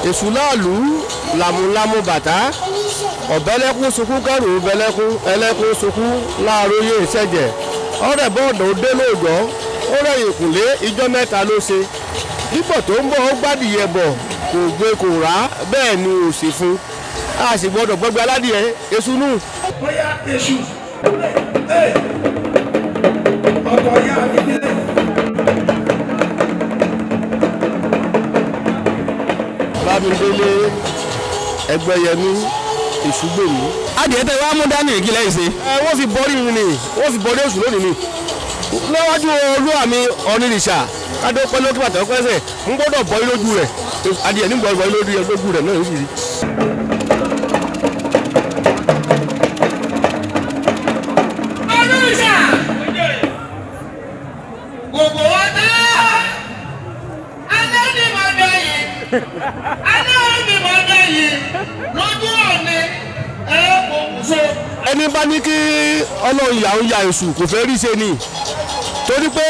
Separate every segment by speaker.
Speaker 1: èṣù náà lù ú làmúlámú bàtà ọ̀bẹ́lẹ́kún sunkún kẹrù bẹ́lẹ́kún ẹlẹ́kún sunkún láàróyè ìṣẹ̀jẹ̀ ọ̀rẹ́ bọ́ọ̀dọ̀ dé lóòjọ́ ó rẹ̀yìn kùnlé ijọ́ mẹ́ta ló ṣe dípò tó ń bọ̀ ó gbádìyẹ bọ̀ kò gbé kò rà bẹ́ẹ̀ ni ò sì fún a sì gbọ́dọ̀ gbọ́gbẹ́ aládìyẹ èṣù nù.
Speaker 2: bóyá èṣù ọkọ̀ ya mi nílẹ̀.
Speaker 1: Bámidélé Ẹgbẹ́yẹmí Èṣùgbèmí.
Speaker 3: adìẹ tẹ wàá mú dání ìkìlẹ̀ yìí ṣe.
Speaker 1: wọ́n fi bọ́rí yìí ni wọ́n fi bọ́rí èṣù lónìí ni lọ́wọ́jú olúwa mi ọ̀nìrìṣà kádó pẹ́ lókè bàtà pẹ́sẹ̀ ń gbọ́dọ̀ bọ́rí lójú rẹ̀ adìẹ ní gbọ́dọ̀ bọ́rí lójú rẹ̀ náà yóò sì rí.
Speaker 2: ọ̀nìrìṣà gbogbo wa dá alẹ́ ni mo dá yìí alẹ́ ni mo dá yìí lójú ọ̀nì kò kù so.
Speaker 1: ẹni bá ní kí ọlọ́run yà ń ya èṣù kò fẹ́ rí ṣe ni torí pé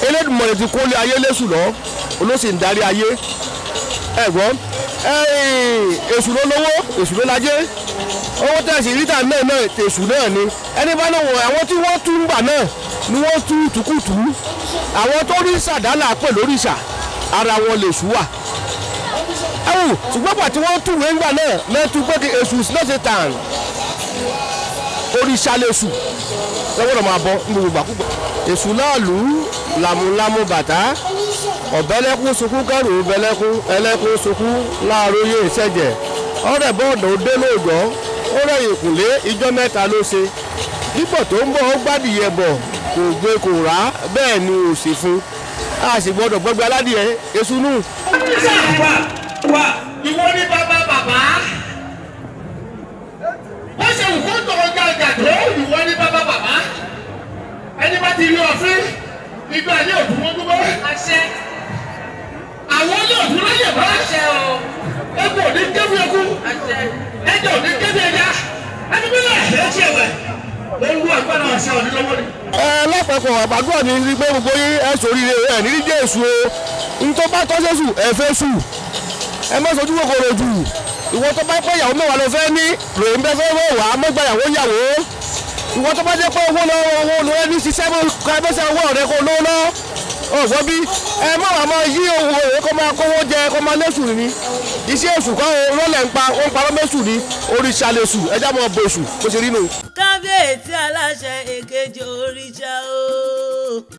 Speaker 1: Elédùmarè ti kólé ayé léṣù lọ olóṣì ń darí ayé ẹ̀gbọ́n èṣù ló lówó èṣù ló lajé owó tẹ̀sí ríta náà èṣù náà ni ẹni bá náà wọ àwọn tí wọ́n tú ńgbà náà ni wọ́n tú tùkùtù àwọn tó rí sàdálà pè lóríṣà ara wọn lè ṣù wà ṣùgbọ́n pàtí wọ́n tú ìwé ńgbà náà mẹ́tú pé kí èṣù is not Satan òrìṣà lèṣù lọ́wọ́dọ̀ máa bọ́ ní gbogbo àkúgbà èṣù náà lù ú làmúlámú bàtà ọ̀bẹ́lẹ́kún sunkún kẹrù bẹ́lẹ́kún ẹlẹ́kún sunkún láàróyè ìṣẹ̀jẹ̀ ọ̀rẹ́ bọ́ọ̀dọ̀ dé lóòjọ́ ó rẹ̀yìn kùnlé ijọ́ mẹ́ta ló ṣe dípò tó ń bọ̀ ó gbádìyẹ bọ̀ kò gbé kò rà bẹ́ẹ̀ ni ò sì fún a sì gbọ́dọ̀ gbọ́gbẹ́ aládìyẹ èṣù nù.
Speaker 2: wà ìwọ ní bàbá bàbá wọ́n ṣe wù kó tọrọ gàgà tó ìwọ ní bàbá bàbá ẹni bá ti rí ọ̀fin ìgbà ní òtún wọn gbogbo. àṣẹ. àwọn ní òtún láyè bá. àṣẹ o. egbò ní kébù ẹkú. àṣẹ. ẹjọ ní kébù ẹja ẹni bí lẹ́ẹ̀ ẹ tiẹ̀ wẹ̀ ó ń wú àgbàdo àṣẹ òní lọ́wọ́ ni.
Speaker 1: lápapọ̀ àgbàdúrà ní rí pé gbogbo yín ẹ sóríire ẹ ní dídé èṣù o n tó bá tọ́jú èṣù ẹ fẹ́ ṣù ẹ má sojú kòkòrò jù ìwọ tó bá pẹ́ ìyàwó mẹ́wàá ló fẹ́ ní lòun bẹ́ fẹ́ wọ̀ wá mọ́gbà ìyàwó yàwó ìwọ tó bá jẹ́ pé owó lọ ẹni ṣiṣẹ́ bó ká ẹgbẹ́sẹ̀ owó rẹ kó lówó lọ ọ̀gbọ́n bí ẹ má wàá máa yí owó rẹ kó máa kówó jẹ kó máa lẹ́sù ni iṣẹ́ èṣù kọ́ rọ́lẹ̀ ń pa ó ń parọ́ mẹ́sù ni òrìṣà lẹ́sù ẹjá máa bo èṣù bó ṣe rí nù.
Speaker 4: kábíyèsí aláṣẹ èkejì òrìṣà o.